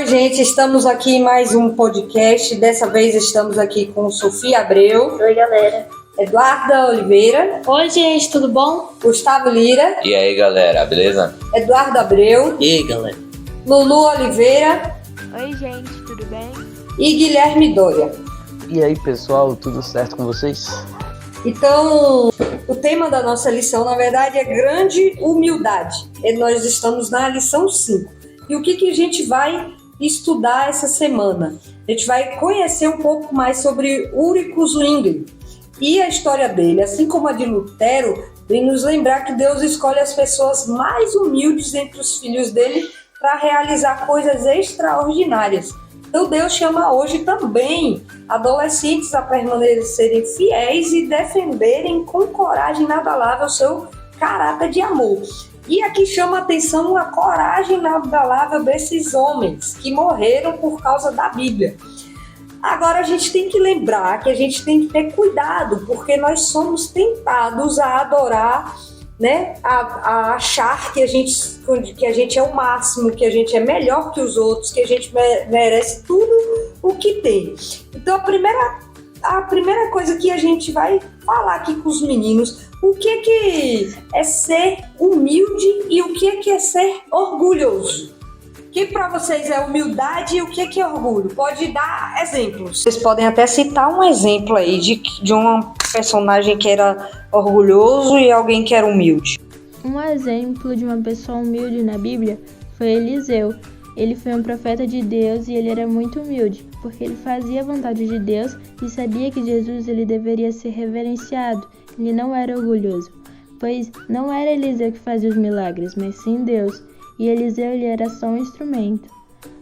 gente, estamos aqui em mais um podcast. Dessa vez estamos aqui com Sofia Abreu. Oi, galera. Eduarda Oliveira. Oi, gente, tudo bom? Gustavo Lira. E aí, galera, beleza? Eduardo Abreu. E aí, galera? Lulu Oliveira. Oi, gente, tudo bem? E Guilherme Dória. E aí, pessoal, tudo certo com vocês? Então, o tema da nossa lição, na verdade, é grande humildade. E nós estamos na lição 5. E o que a gente vai estudar essa semana? A gente vai conhecer um pouco mais sobre Ulrico Zwingli e a história dele, assim como a de Lutero, vem nos lembrar que Deus escolhe as pessoas mais humildes entre os filhos dele para realizar coisas extraordinárias. Então Deus chama hoje também adolescentes a permanecerem fiéis e defenderem com coragem inabalável o seu caráter de amor. E aqui chama a atenção a coragem inabalável desses homens que morreram por causa da Bíblia. Agora a gente tem que lembrar que a gente tem que ter cuidado, porque nós somos tentados a adorar, né, a achar que a gente é o máximo, que a gente é melhor que os outros, que a gente merece tudo o que tem. Então a primeira coisa que a gente vai falar aqui com os meninos, o que é ser humilde e o que é ser orgulhoso. O que para vocês é humildade e o que é orgulho? Pode dar exemplos. Vocês podem até citar um exemplo aí de um personagem que era orgulhoso e alguém que era humilde. Um exemplo de uma pessoa humilde na Bíblia foi Eliseu. Ele foi um profeta de Deus e ele era muito humilde, porque ele fazia a vontade de Deus e sabia que Jesus ele deveria ser reverenciado. Ele não era orgulhoso, pois não era Eliseu que fazia os milagres, mas sim Deus. E Eliseu ele era só um instrumento.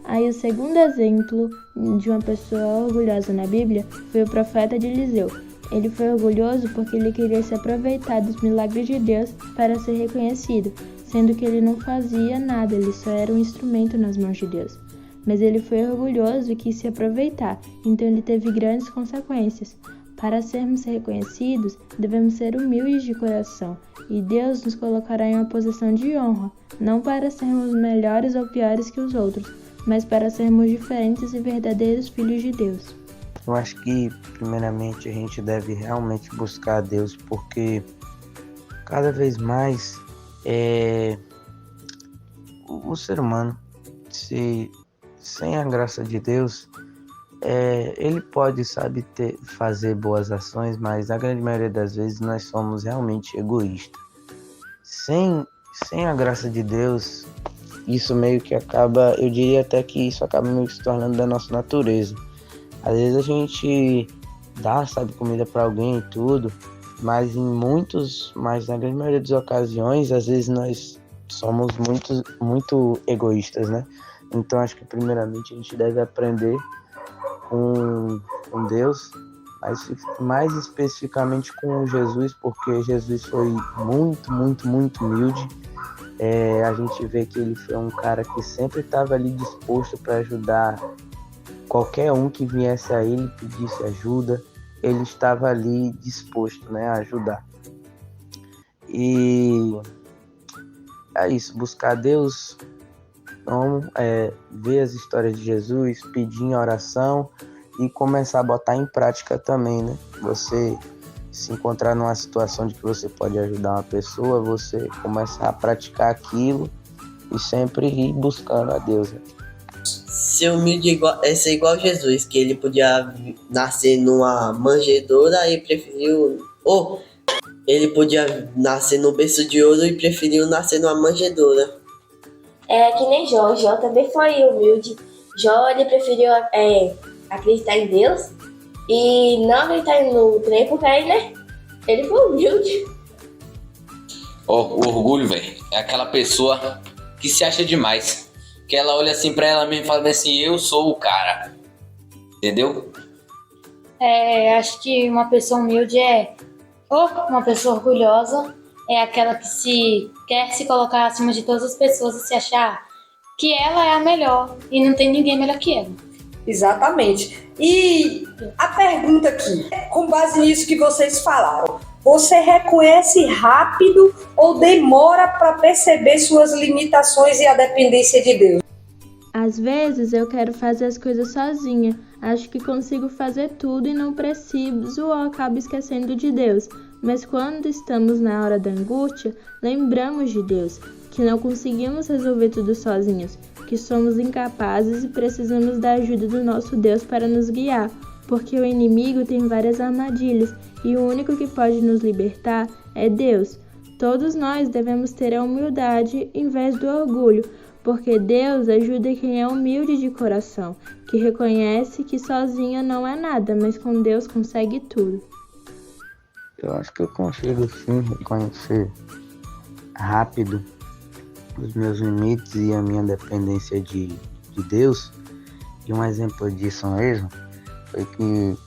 Aí o segundo exemplo de uma pessoa orgulhosa na Bíblia foi o profeta de Eliseu. Ele foi orgulhoso porque ele queria se aproveitar dos milagres de Deus para ser reconhecido, sendo que ele não fazia nada, ele só era um instrumento nas mãos de Deus. Mas ele foi orgulhoso e quis se aproveitar, então ele teve grandes consequências. Para sermos reconhecidos, devemos ser humildes de coração, e Deus nos colocará em uma posição de honra, não para sermos melhores ou piores que os outros, mas para sermos diferentes e verdadeiros filhos de Deus. Eu acho que, primeiramente, a gente deve realmente buscar a Deus, porque cada vez mais o ser humano, sem a graça de Deus, ele pode, fazer boas ações, mas a grande maioria das vezes nós somos realmente egoístas. Sem a graça de Deus, isso meio que acaba, eu diria até que isso acaba meio que se tornando da nossa natureza. Às vezes a gente dá, comida para alguém e tudo, mas na grande maioria das ocasiões, às vezes nós somos muito egoístas, né? Então acho que primeiramente a gente deve aprender com Deus, mas mais especificamente com Jesus, porque Jesus foi muito humilde. A gente vê que ele foi um cara que sempre estava ali disposto para ajudar qualquer um que viesse a ele e pedisse ajuda, ele estava ali disposto, né, a ajudar. E é isso, buscar Deus, então, ver as histórias de Jesus, pedir em oração e começar a botar em prática também, né? Você se encontrar numa situação de que você pode ajudar uma pessoa, você começar a praticar aquilo e sempre ir buscando a Deus, né? Ser humilde é ser igual a Jesus, que ele podia nascer numa manjedoura e preferiu... ele podia nascer no berço de ouro e preferiu nascer numa manjedoura. É que nem Jó. Jó também foi humilde. Jó, ele preferiu acreditar em Deus e não acreditar no trem, porque aí, né, ele foi humilde. O orgulho, velho, é aquela pessoa que se acha demais. Que ela olha assim pra ela mesma e fala assim, eu sou o cara. Entendeu? Acho que uma pessoa humilde ou uma pessoa orgulhosa é aquela que quer se colocar acima de todas as pessoas e se achar que ela é a melhor e não tem ninguém melhor que ela. Exatamente. E a pergunta aqui, com base nisso que vocês falaram, você reconhece rápido ou demora para perceber suas limitações e a dependência de Deus? Às vezes eu quero fazer as coisas sozinha, acho que consigo fazer tudo e não preciso ou acabo esquecendo de Deus. Mas quando estamos na hora da angústia, lembramos de Deus, que não conseguimos resolver tudo sozinhos, que somos incapazes e precisamos da ajuda do nosso Deus para nos guiar, porque o inimigo tem várias armadilhas e o único que pode nos libertar é Deus. Todos nós devemos ter a humildade em vez do orgulho, porque Deus ajuda quem é humilde de coração, que reconhece que sozinho não é nada, mas com Deus consegue tudo. Eu acho que eu consigo sim reconhecer rápido os meus limites e a minha dependência de Deus. E um exemplo disso mesmo foi que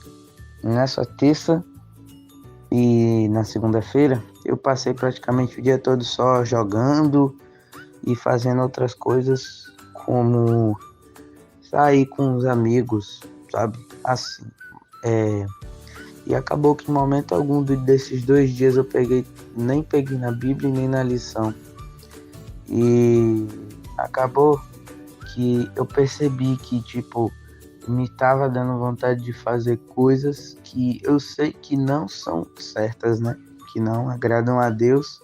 nessa terça e na segunda-feira eu passei praticamente o dia todo só jogando e fazendo outras coisas, como sair com os amigos, sabe? Assim. E acabou que em momento algum desses 2 dias eu nem peguei na Bíblia nem na lição. E acabou que eu percebi que, me estava dando vontade de fazer coisas que eu sei que não são certas, né? Que não agradam a Deus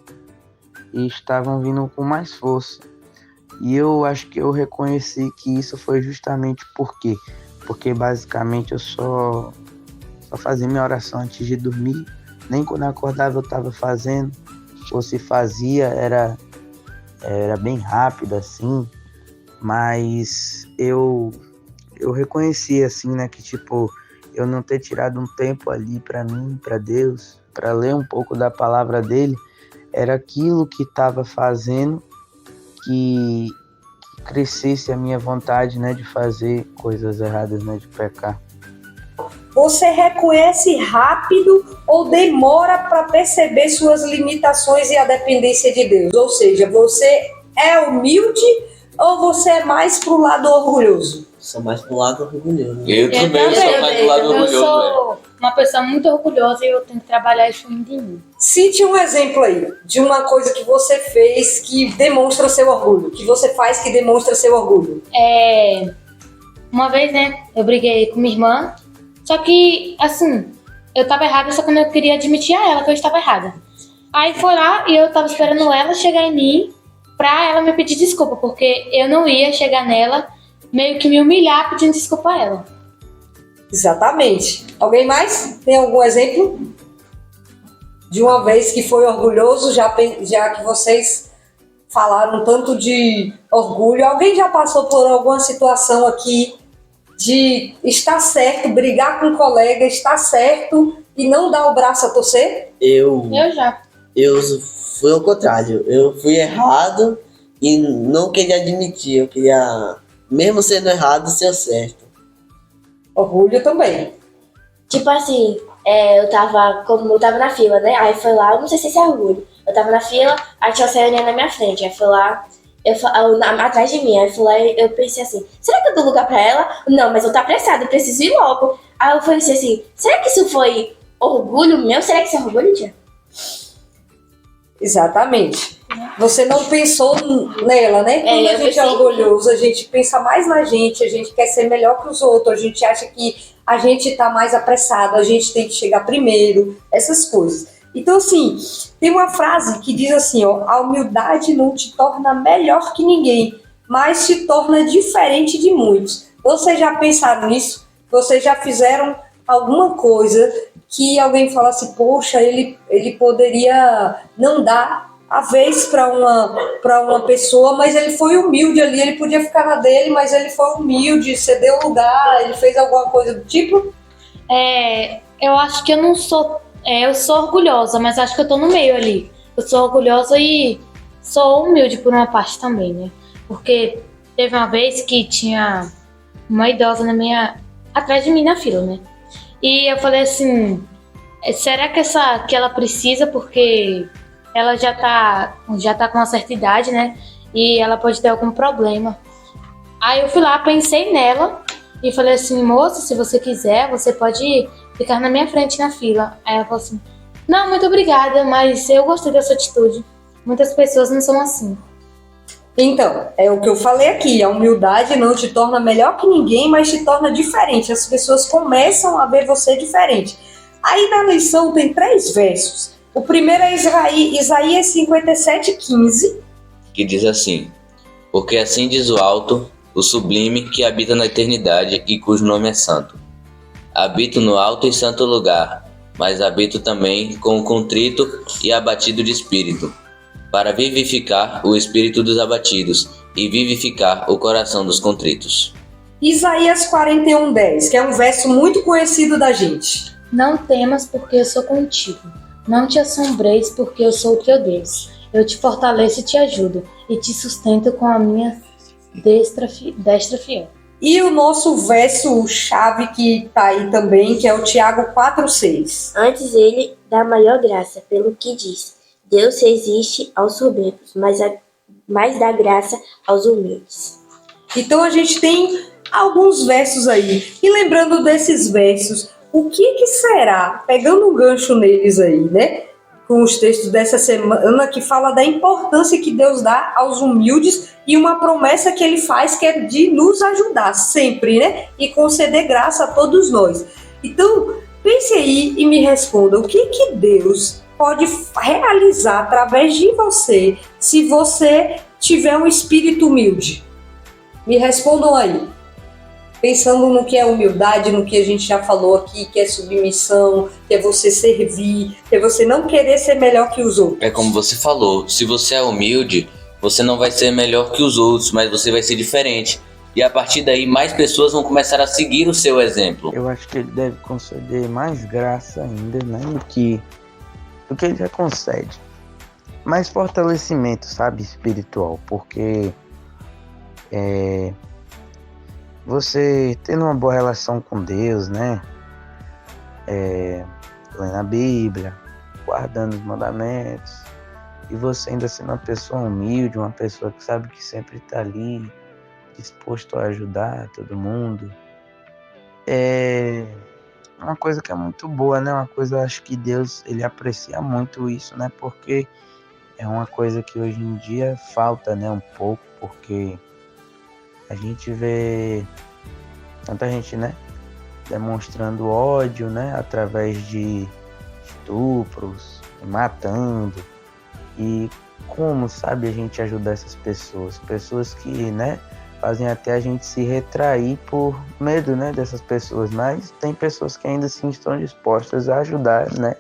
e estavam vindo com mais força. E eu acho que eu reconheci que isso foi justamente porque basicamente eu só fazia minha oração antes de dormir, nem quando eu acordava eu estava fazendo, ou se fazia era bem rápido assim, mas eu reconheci assim, né, que eu não ter tirado um tempo ali para mim, para Deus, para ler um pouco da palavra dele, era aquilo que estava fazendo que crescesse a minha vontade, né, de fazer coisas erradas, né, de pecar. Você reconhece rápido ou demora para perceber suas limitações e a dependência de Deus? Ou seja, você é humilde ou você é mais pro lado orgulhoso? Sou mais pro lado orgulhoso. Eu também sou mais do lado Eu orgulhoso. sou uma pessoa muito orgulhosa e eu tenho que trabalhar isso em mim. Cite um exemplo aí de uma coisa que você fez que demonstra seu orgulho, que você faz que demonstra seu orgulho. Uma vez, né, eu briguei com minha irmã, só que, assim, eu tava errada, só que eu não queria admitir a ela que eu estava errada. Aí foi lá e eu tava esperando ela chegar em mim pra ela me pedir desculpa, porque eu não ia chegar nela, meio que me humilhar pedindo desculpa a ela. Exatamente. Alguém mais? Tem algum exemplo? De uma vez que foi orgulhoso, já que vocês falaram tanto de orgulho, alguém já passou por alguma situação aqui de estar certo, brigar com um colega, estar certo e não dar o braço a torcer? Eu Já. fui ao contrário. Eu fui errado e não queria admitir. Eu queria, mesmo sendo errado, ser certo. Orgulho também. Tipo assim, eu tava na fila, né? Aí foi lá, eu não sei se é orgulho. Eu tava na fila, aí tinha uma senhorinha na minha frente. Aí foi lá, atrás de mim. Aí foi lá, eu pensei assim, será que eu dou lugar pra ela? Não, mas eu tô apressada, eu preciso ir logo. Aí eu pensei assim, será que isso foi orgulho meu? Será que isso é orgulho, tia? Exatamente. Você não pensou nela, né? Quando a gente é orgulhoso, a gente pensa mais na gente, a gente quer ser melhor que os outros, a gente acha que a gente tá mais apressado, a gente tem que chegar primeiro, essas coisas. Então, assim, tem uma frase que diz assim, ó, a humildade não te torna melhor que ninguém, mas te torna diferente de muitos. Vocês já pensaram nisso? Vocês já fizeram alguma coisa que alguém fala assim, poxa, ele poderia não dar a vez para uma pessoa, mas ele foi humilde ali, ele podia ficar na dele, mas ele foi humilde, cedeu lugar, ele fez alguma coisa do tipo? Eu acho que eu não sou... eu sou orgulhosa, mas acho que eu tô no meio ali. Eu sou orgulhosa e sou humilde por uma parte também, né? Porque teve uma vez que tinha uma idosa atrás de mim na fila, né? E eu falei assim, será que ela precisa, porque ela já tá com uma certa idade, né? E ela pode ter algum problema. Aí eu fui lá, pensei nela e falei assim, moça, se você quiser, você pode ficar na minha frente na fila. Aí ela falou assim, não, muito obrigada, mas eu gostei dessa atitude. Muitas pessoas não são assim. Então, é o que eu falei aqui, a humildade não te torna melhor que ninguém, mas te torna diferente. As pessoas começam a ver você diferente. Aí na lição tem 3 versos. O primeiro é Isaías 57:15. Que diz assim: porque assim diz o alto, o sublime, que habita na eternidade e cujo nome é santo. Habito no alto e santo lugar, mas habito também com o contrito e abatido de espírito, para vivificar o espírito dos abatidos e vivificar o coração dos contritos. Isaías 41:10, que é um verso muito conhecido da gente. Não temas, porque eu sou contigo. Não te assombreis, porque eu sou o teu Deus. Eu te fortaleço e te ajudo, e te sustento com a minha destra fiel. E o nosso verso-chave que está aí também, que é o Tiago 4:6. Antes ele dá maior graça, pelo que diz: Deus resiste aos soberbos, mas dá graça aos humildes. Então a gente tem alguns versos aí. E lembrando desses versos, o que será, pegando um gancho neles aí, né? Com os textos dessa semana que fala da importância que Deus dá aos humildes e uma promessa que ele faz que é de nos ajudar sempre, né? E conceder graça a todos nós. Então, pense aí e me responda, o que Deus pode realizar através de você se você tiver um espírito humilde? Me respondam aí. Pensando no que é humildade, no que a gente já falou aqui, que é submissão, que é você servir, que é você não querer ser melhor que os outros. É como você falou, se você é humilde, você não vai ser melhor que os outros, mas você vai ser diferente. E a partir daí, mais pessoas vão começar a seguir o seu exemplo. Eu acho que ele deve conceder mais graça ainda, né, do que ele já concede. Mais fortalecimento, sabe, espiritual, porque você tendo uma boa relação com Deus, né, lendo a Bíblia, guardando os mandamentos, e você ainda sendo uma pessoa humilde, uma pessoa que sabe que sempre está ali, disposto a ajudar todo mundo, é uma coisa que é muito boa, né? Uma coisa, acho que Deus, ele aprecia muito isso, né? Porque é uma coisa que hoje em dia falta, né? Um pouco, porque a gente vê tanta gente, né? Demonstrando ódio, né? Através de estupros, matando. E como, sabe, a gente ajudar essas pessoas? Pessoas que, né? Fazem até a gente se retrair por medo, né, dessas pessoas, mas tem pessoas que ainda assim estão dispostas a ajudar, né,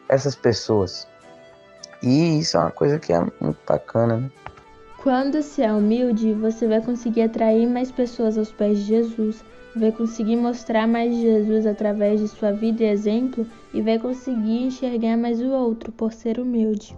essas pessoas. E isso é uma coisa que é muito bacana, né? Quando se é humilde, você vai conseguir atrair mais pessoas aos pés de Jesus, vai conseguir mostrar mais de Jesus através de sua vida e exemplo, e vai conseguir enxergar mais o outro por ser humilde.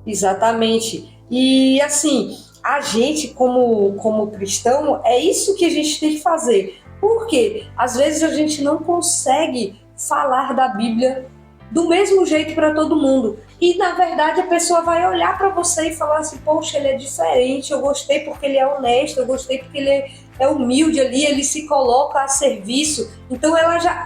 Exatamente. E assim, a gente como cristão, é isso que a gente tem que fazer. Por quê? Às vezes a gente não consegue falar da Bíblia do mesmo jeito para todo mundo. E na verdade a pessoa vai olhar para você e falar assim, poxa, ele é diferente, eu gostei porque ele é honesto, eu gostei porque ele é humilde ali, ele se coloca a serviço. Então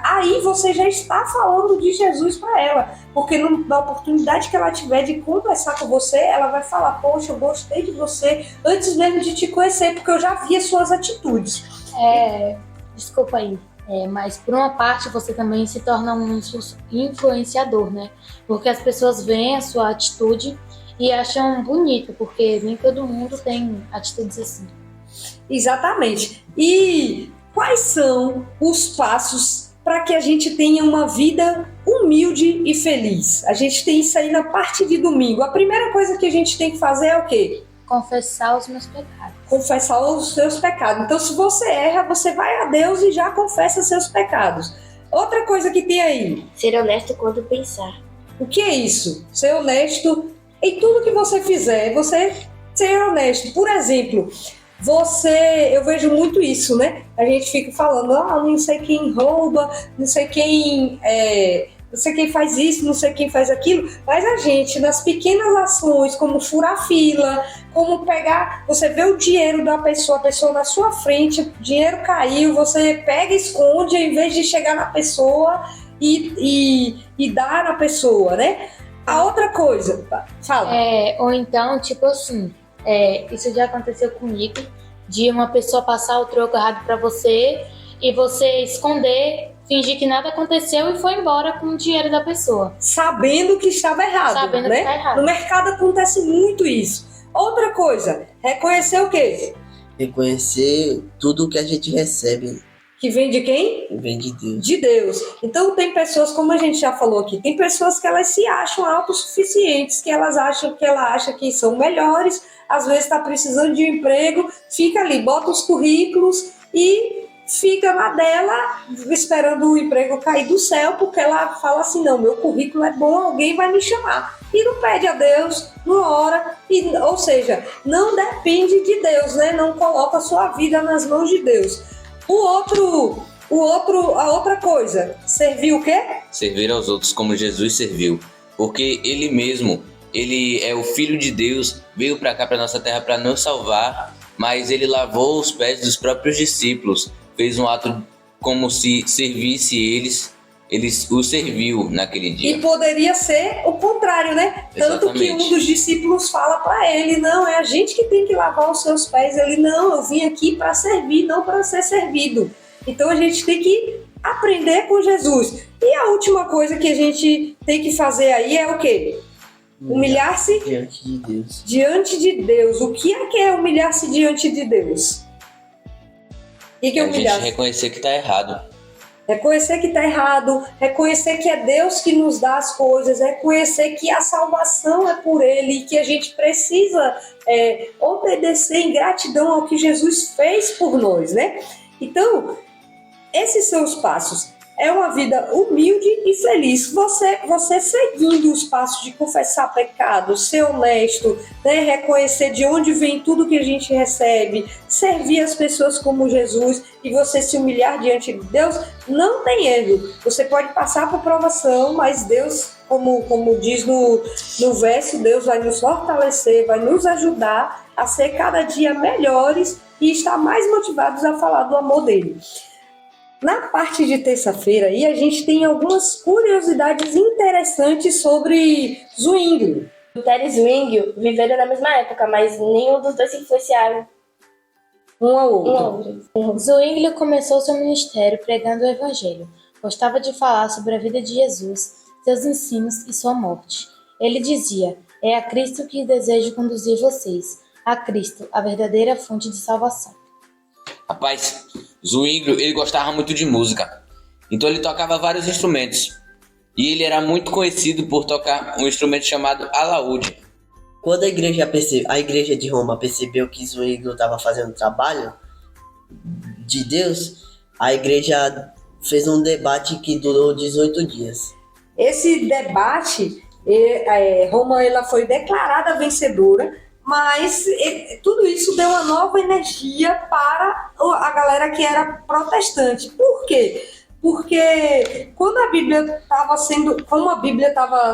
aí você já está falando de Jesus para ela, porque na oportunidade que ela tiver de conversar com você, ela vai falar, poxa, eu gostei de você antes mesmo de te conhecer, porque eu já vi as suas atitudes. Desculpa aí. Mas por uma parte você também se torna um influenciador, né? Porque as pessoas veem a sua atitude e acham bonito, porque nem todo mundo tem atitudes assim. Exatamente. E quais são os passos para que a gente tenha uma vida humilde e feliz? A gente tem isso aí na parte de domingo. A primeira coisa que a gente tem que fazer é o quê? Confessar os meus pecados. Confessar os seus pecados. Então, se você erra, você vai a Deus e já confessa seus pecados. Outra coisa que tem aí. Ser honesto quando pensar. O que é isso? Ser honesto em tudo que você fizer. Você ser honesto. Por exemplo, eu vejo muito isso, né? A gente fica falando, não sei quem rouba, não sei quem faz isso, não sei quem faz aquilo, mas a gente, nas pequenas ações, como furar fila, como pegar, você vê o dinheiro da pessoa, a pessoa na sua frente, o dinheiro caiu, você pega e esconde, ao invés de chegar na pessoa e dar na pessoa, né? A outra coisa, fala. Ou então, tipo assim, Isso já aconteceu comigo, de uma pessoa passar o troco errado para você e você esconder, fingir que nada aconteceu e foi embora com o dinheiro da pessoa. Sabendo que estava errado, Sabendo né? que tá errado. No mercado acontece muito isso. Outra coisa, reconhecer o quê? Reconhecer tudo que a gente recebe Que vem de quem? vem de Deus. De Deus. Então tem pessoas, como a gente já falou aqui, tem pessoas que elas se acham autossuficientes, que ela acha que são melhores, às vezes está precisando de um emprego, fica ali, bota os currículos e fica na dela esperando o emprego cair do céu, porque ela fala assim, não, meu currículo é bom, alguém vai me chamar. E não pede a Deus, não ora, ou seja, não depende de Deus, né? Não coloca a sua vida nas mãos de Deus. A outra coisa, servir o quê? Servir aos outros como Jesus serviu. Porque ele mesmo, ele é o Filho de Deus, veio para cá, para nossa terra, para nos salvar, mas ele lavou os pés dos próprios discípulos, fez um ato como se servisse eles o serviu naquele dia. E poderia ser o contrário, né? Tanto que Exatamente. um dos discípulos fala para ele, não, é a gente que tem que lavar os seus pés. Ele, não, eu vim aqui para servir, não para ser servido. Então a gente tem que aprender com Jesus. E a última coisa que a gente tem que fazer aí é o quê? Humilhar-se Diante de Deus. diante de Deus. O que é humilhar-se diante de Deus? O que é A gente humilhar-se? reconhecer que está errado. Reconhecer que está errado, reconhecer que é Deus que nos dá as coisas, reconhecer que a salvação é por Ele e que a gente precisa obedecer em gratidão ao que Jesus fez por nós, né? Então, esses são os passos. É uma vida humilde e feliz. Você seguindo os passos de confessar pecado, ser honesto, né? Reconhecer de onde vem tudo que a gente recebe, servir as pessoas como Jesus e você se humilhar diante de Deus, não tem erro. Você pode passar por provação, mas Deus, como diz no verso, Deus vai nos fortalecer, vai nos ajudar a ser cada dia melhores e estar mais motivados a falar do amor dele. Na parte de terça-feira aí, a gente tem algumas curiosidades interessantes sobre Zwinglio. Lutero e Zwinglio viveram na mesma época, mas nenhum dos dois se influenciaram Um ao um outro. ao outro. Zwinglio começou seu ministério pregando o evangelho. Gostava de falar sobre a vida de Jesus, seus ensinos e sua morte. Ele dizia, é a Cristo que desejo conduzir vocês, a Cristo, a verdadeira fonte de salvação. Rapaz, Zwinglio, ele gostava muito de música. Então ele tocava vários instrumentos. E ele era muito conhecido por tocar um instrumento chamado alaúde. Quando a igreja de Roma percebeu que Zwinglio estava fazendo trabalho de Deus, a igreja fez um debate que durou 18 dias. Esse debate, Roma ela foi declarada vencedora, mas tudo isso deu uma nova energia para a galera que era protestante. Por quê? Porque quando a Bíblia estava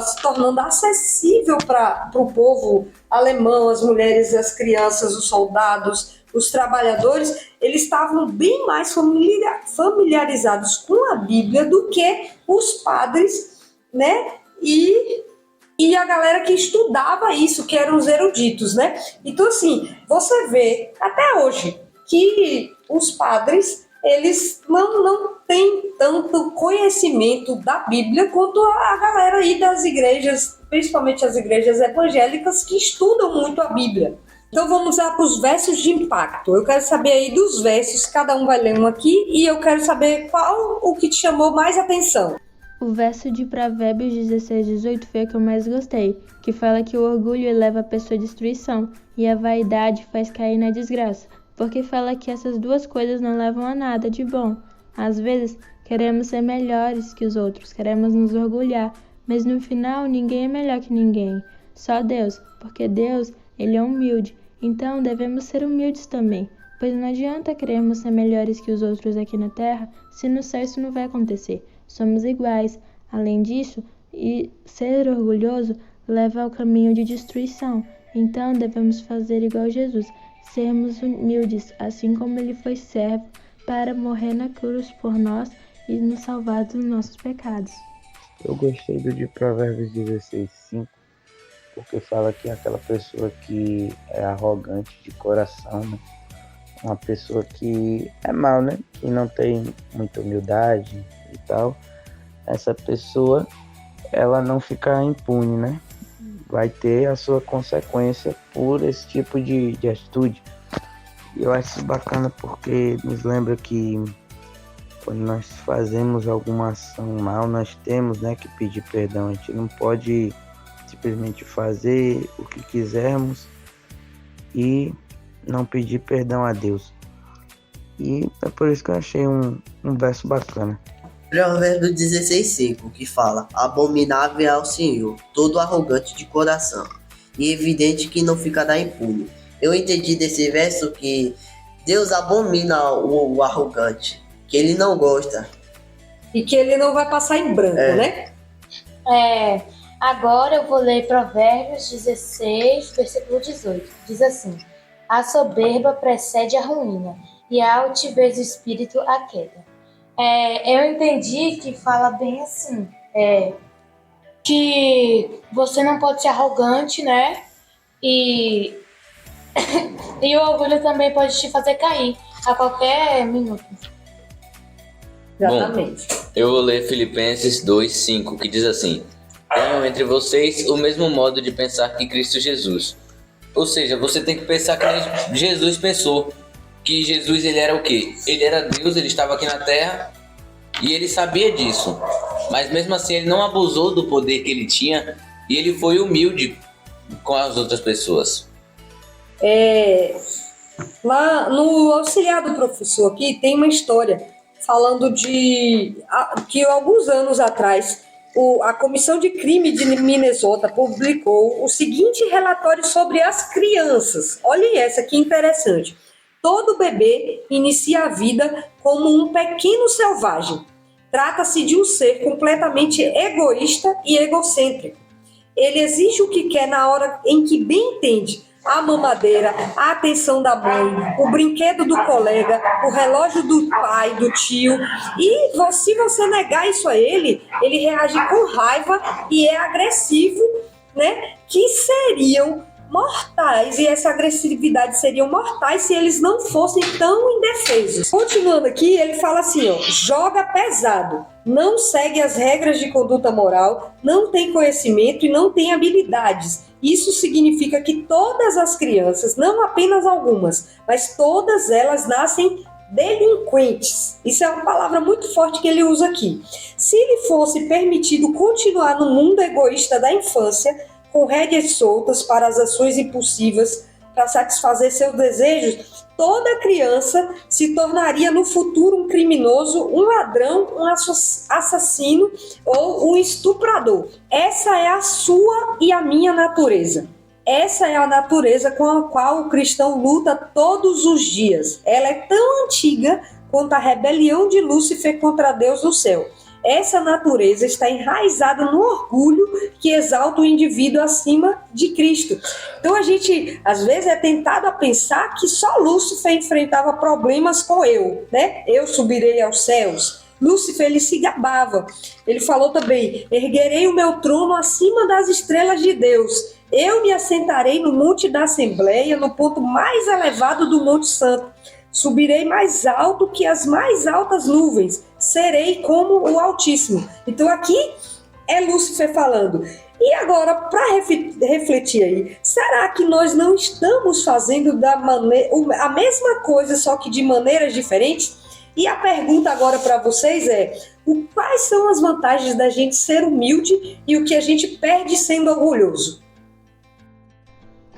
se tornando acessível para o povo alemão, as mulheres, as crianças, os soldados, os trabalhadores, eles estavam bem mais familiarizados com a Bíblia do que os padres, né? E a galera que estudava isso, que eram os eruditos, né? Então, assim, você vê até hoje que os padres, eles não têm tanto conhecimento da Bíblia quanto a galera aí das igrejas, principalmente as igrejas evangélicas, que estudam muito a Bíblia. Então vamos lá para os versos de impacto. Eu quero saber aí dos versos, cada um vai ler um aqui, e eu quero saber qual o que te chamou mais atenção. O verso de Provérbios 16:18 foi o que eu mais gostei, que fala que o orgulho leva a pessoa à destruição e a vaidade faz cair na desgraça, porque fala que essas duas coisas não levam a nada de bom. Às vezes, queremos ser melhores que os outros, queremos nos orgulhar, mas no final ninguém é melhor que ninguém, só Deus, porque Deus, Ele é humilde, então devemos ser humildes também, pois não adianta querermos ser melhores que os outros aqui na terra, se no céu isso não vai acontecer. Somos iguais. Além disso, e ser orgulhoso leva ao caminho de destruição. Então devemos fazer igual Jesus, sermos humildes, assim como Ele foi servo para morrer na cruz por nós e nos salvar dos nossos pecados. Eu gostei do de Provérbios 16:5, porque fala que é aquela pessoa que é arrogante de coração, né? Uma pessoa que é mal, né? Que não tem muita humildade e tal. Essa pessoa, ela não fica impune, né? Vai ter a sua consequência por esse tipo de atitude. E eu acho isso bacana porque nos lembra que quando nós fazemos alguma ação mal, nós temos, né, que pedir perdão. A gente não pode simplesmente fazer o que quisermos e não pedir perdão a Deus. E é por isso que eu achei um verso bacana. Provérbios 16:5, que fala: abominável é ao Senhor todo arrogante de coração, e evidente que não ficará impune. Eu entendi desse verso que Deus abomina o arrogante, que ele não gosta. E que ele não vai passar em branco, né? Agora eu vou ler Provérbios 16, versículo 18. Diz assim: a soberba precede a ruína, e a altivez do espírito a queda. Eu entendi que fala bem assim, que você não pode ser arrogante, né? E o orgulho também pode te fazer cair a qualquer minuto. Exatamente. Bom, eu vou ler Filipenses 2:5, que diz assim: tenham entre vocês o mesmo modo de pensar que Cristo Jesus. Ou seja, você tem que pensar que Jesus pensou. Que Jesus, ele era o quê? Ele era Deus, ele estava aqui na Terra e ele sabia disso. Mas mesmo assim, ele não abusou do poder que ele tinha e ele foi humilde com as outras pessoas. Lá no auxiliar do professor aqui tem uma história falando de que alguns anos atrás a Comissão de Crime de Minnesota publicou o seguinte relatório sobre as crianças. Olha essa que interessante. Todo bebê inicia a vida como um pequeno selvagem. Trata-se de um ser completamente egoísta e egocêntrico. Ele exige o que quer na hora em que bem entende. A mamadeira, a atenção da mãe, o brinquedo do colega, o relógio do pai, do tio. E se você negar isso a ele, ele reage com raiva e é agressivo, né? Que seriam mortais, e essa agressividade seriam mortais se eles não fossem tão indefesos. Continuando aqui, ele fala assim, joga pesado, não segue as regras de conduta moral, não tem conhecimento e não tem habilidades. Isso significa que todas as crianças, não apenas algumas, mas todas elas nascem delinquentes. Isso é uma palavra muito forte que ele usa aqui. Se lhe fosse permitido continuar no mundo egoísta da infância, com rédeas soltas para as ações impulsivas, para satisfazer seus desejos, toda criança se tornaria no futuro um criminoso, um ladrão, um assassino ou um estuprador. Essa é a sua e a minha natureza. Essa é a natureza com a qual o cristão luta todos os dias. Ela é tão antiga quanto a rebelião de Lúcifer contra Deus no céu. Essa natureza está enraizada no orgulho que exalta o indivíduo acima de Cristo. Então a gente, às vezes, é tentado a pensar que só Lúcifer enfrentava problemas com né? Eu subirei aos céus. Lúcifer, ele se gabava. Ele falou também, erguerei o meu trono acima das estrelas de Deus. Eu me assentarei no monte da Assembleia, no ponto mais elevado do Monte Santo. Subirei mais alto que as mais altas nuvens. Serei como o Altíssimo. Então aqui é Lúcifer falando. E agora, para refletir aí, será que nós não estamos fazendo a mesma coisa, só que de maneiras diferentes? E a pergunta agora para vocês é: quais são as vantagens da gente ser humilde e o que a gente perde sendo orgulhoso?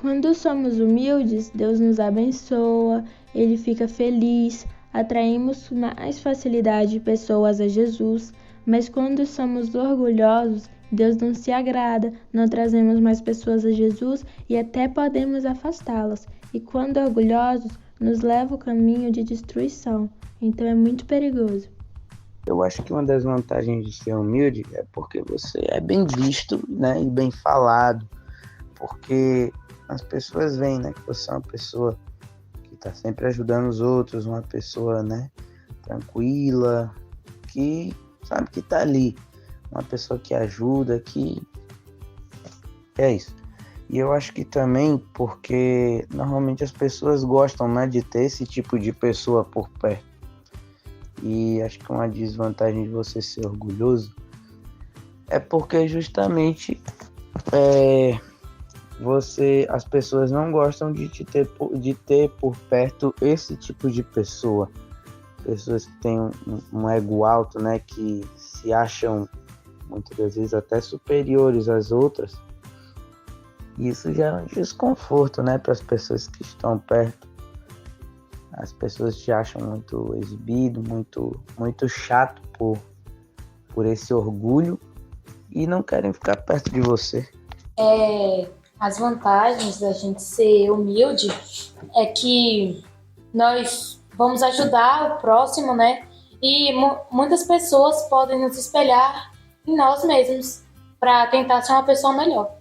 Quando somos humildes, Deus nos abençoa, Ele fica feliz, atraímos com mais facilidade pessoas a Jesus, mas quando somos orgulhosos, Deus não se agrada, não trazemos mais pessoas a Jesus e até podemos afastá-las. E quando orgulhosos, nos leva o caminho de destruição. Então é muito perigoso. Eu acho que uma das vantagens de ser humilde é porque você é bem visto, né, e bem falado, porque as pessoas veem, né, que você é uma pessoa que está sempre ajudando os outros, uma pessoa, né, tranquila, que sabe que está ali, uma pessoa que ajuda, que é isso. E eu acho que também porque normalmente as pessoas gostam, né, de ter esse tipo de pessoa por perto. E acho que uma desvantagem de você ser orgulhoso é porque justamente as pessoas não gostam de ter por perto esse tipo de pessoa. Pessoas que têm um ego alto, né, que se acham muitas das vezes até superiores às outras. E isso gera um desconforto, né, para as pessoas que estão perto. As pessoas te acham muito exibido, muito chato por esse orgulho e não querem ficar perto de você. As vantagens da gente ser humilde é que nós vamos ajudar o próximo, né? E muitas pessoas podem nos espelhar em nós mesmos para tentar ser uma pessoa melhor.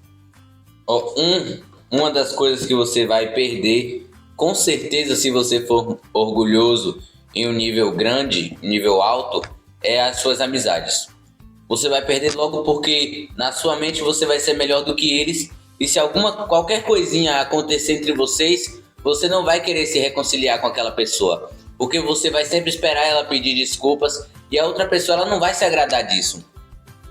Uma das coisas que você vai perder, com certeza, se você for orgulhoso em um nível grande, nível alto, é as suas amizades. Você vai perder logo porque na sua mente você vai ser melhor do que eles. E se qualquer coisinha acontecer entre vocês, você não vai querer se reconciliar com aquela pessoa. Porque você vai sempre esperar ela pedir desculpas e a outra pessoa ela não vai se agradar disso.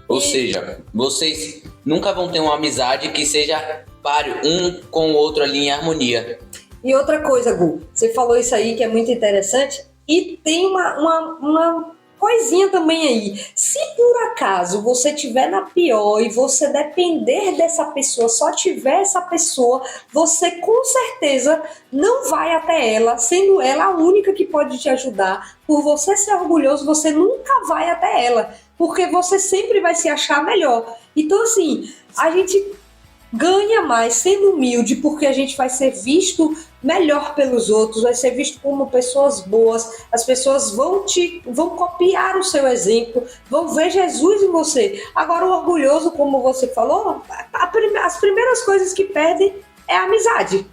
Ou seja, vocês nunca vão ter uma amizade que seja páreo, um com o outro ali em harmonia. E outra coisa, Gu, você falou isso aí que é muito interessante e tem uma coisinha também aí. Se por acaso você estiver na pior e você depender dessa pessoa, só tiver essa pessoa, você com certeza não vai até ela, sendo ela a única que pode te ajudar. Por você ser orgulhoso, você nunca vai até ela, porque você sempre vai se achar melhor. Então, assim, a gente ganha mais sendo humilde, porque a gente vai ser visto melhor pelos outros, vai ser visto como pessoas boas, as pessoas vão copiar o seu exemplo, vão ver Jesus em você. Agora o orgulhoso, como você falou, as primeiras coisas que perde é a amizade.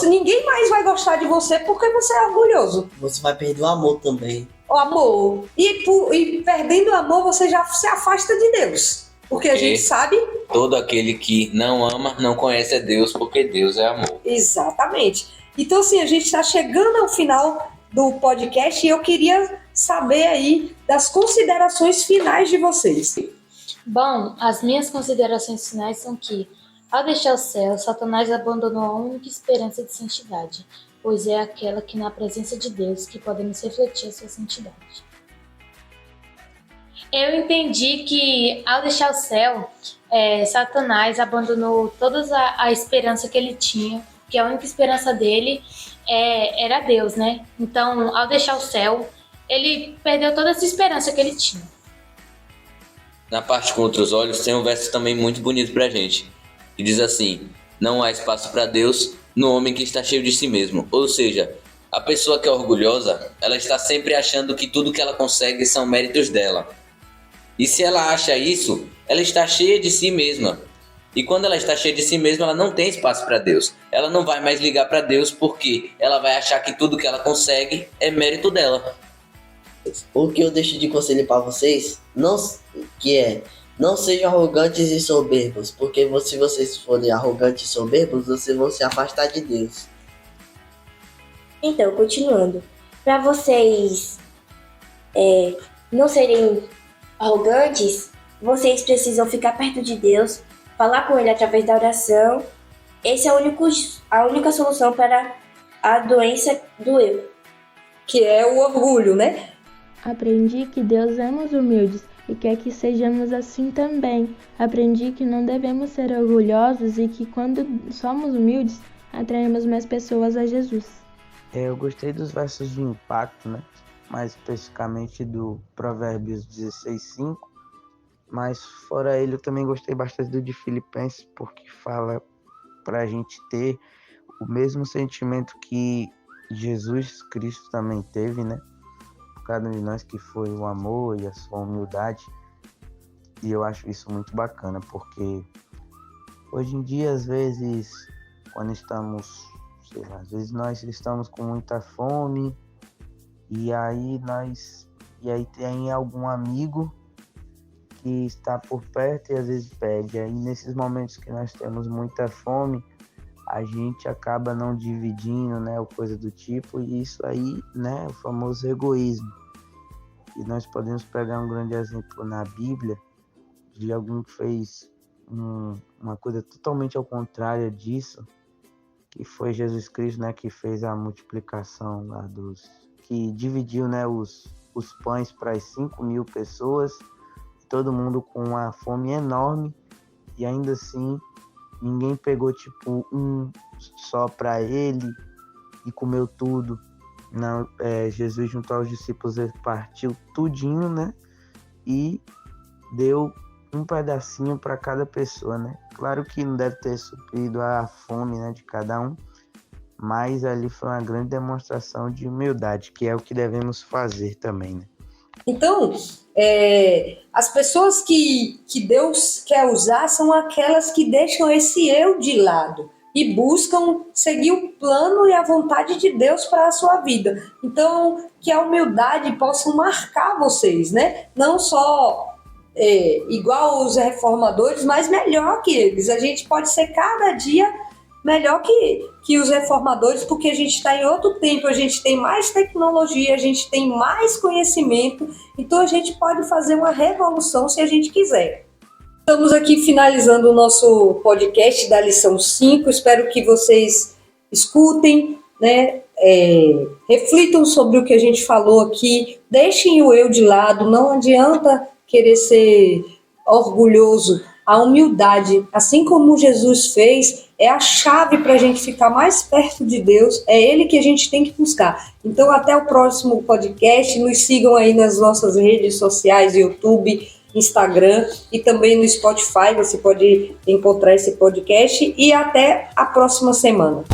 Ninguém mais vai gostar de você porque você é orgulhoso. Você vai perder o amor também. O amor. E perdendo o amor, você já se afasta de Deus. Porque a gente sabe... Todo aquele que não ama, não conhece a Deus, porque Deus é amor. Exatamente. Então, assim, a gente está chegando ao final do podcast e eu queria saber aí das considerações finais de vocês. Bom, as minhas considerações finais são que, ao deixar o céu, Satanás abandonou a única esperança de santidade, pois é aquela que na presença de Deus que podemos refletir a sua santidade. Eu entendi que, ao deixar o céu, Satanás abandonou toda a esperança que ele tinha, que a única esperança dele era Deus, né? Então, ao deixar o céu, ele perdeu toda essa esperança que ele tinha. Na parte com outros olhos, tem um verso também muito bonito pra gente, que diz assim: não há espaço para Deus no homem que está cheio de si mesmo. Ou seja, a pessoa que é orgulhosa, ela está sempre achando que tudo que ela consegue são méritos dela. E se ela acha isso, ela está cheia de si mesma. E quando ela está cheia de si mesma, ela não tem espaço para Deus. Ela não vai mais ligar para Deus porque ela vai achar que tudo que ela consegue é mérito dela. O que eu deixo de conselho para vocês, não sejam arrogantes e soberbos, porque se vocês forem arrogantes e soberbos, vocês vão se afastar de Deus. Então, continuando, para vocês não serem arrogantes, vocês precisam ficar perto de Deus, falar com Ele através da oração. Essa é a única solução para a doença do eu, que é o orgulho, né? Aprendi que Deus ama os humildes e quer que sejamos assim também. Aprendi que não devemos ser orgulhosos e que quando somos humildes, atraímos mais pessoas a Jesus. Eu gostei dos versos de impacto, né? Mais especificamente do Provérbios 16:5, mas fora ele eu também gostei bastante do de Filipenses, porque fala para a gente ter o mesmo sentimento que Jesus Cristo também teve, né? Por cada um de nós, que foi o amor e a sua humildade. E eu acho isso muito bacana, porque hoje em dia, às vezes, quando estamos, às vezes nós estamos com muita fome, e aí tem algum amigo que está por perto e às vezes pede. Aí nesses momentos que nós temos muita fome, a gente acaba não dividindo, né, ou coisa do tipo, e isso aí, né, é o famoso egoísmo. E nós podemos pegar um grande exemplo na Bíblia de alguém que fez uma coisa totalmente ao contrário disso, que foi Jesus Cristo, né, que fez a multiplicação lá que dividiu, né, os pães para as 5.000 pessoas, todo mundo com uma fome enorme, e ainda assim ninguém pegou tipo um só para ele e comeu tudo. Não, Jesus junto aos discípulos, ele partiu tudinho, né, e deu um pedacinho para cada pessoa, né? Claro que não deve ter suprido a fome, né, de cada um, mas ali foi uma grande demonstração de humildade, que é o que devemos fazer também, né? Então, as pessoas que Deus quer usar são aquelas que deixam esse eu de lado e buscam seguir o plano e a vontade de Deus para a sua vida. Então, que a humildade possa marcar vocês, né? Não só igual os reformadores, mas melhor que eles. A gente pode ser cada dia melhor que os reformadores, porque a gente está em outro tempo, a gente tem mais tecnologia, a gente tem mais conhecimento, então a gente pode fazer uma revolução se a gente quiser. Estamos aqui finalizando o nosso podcast da lição 5, espero que vocês escutem, né? Reflitam sobre o que a gente falou aqui, deixem o eu de lado, não adianta querer ser orgulhoso. A humildade, assim como Jesus fez, é a chave para a gente ficar mais perto de Deus, é Ele que a gente tem que buscar. Então, até o próximo podcast, nos sigam aí nas nossas redes sociais, YouTube, Instagram e também no Spotify, você pode encontrar esse podcast, e até a próxima semana.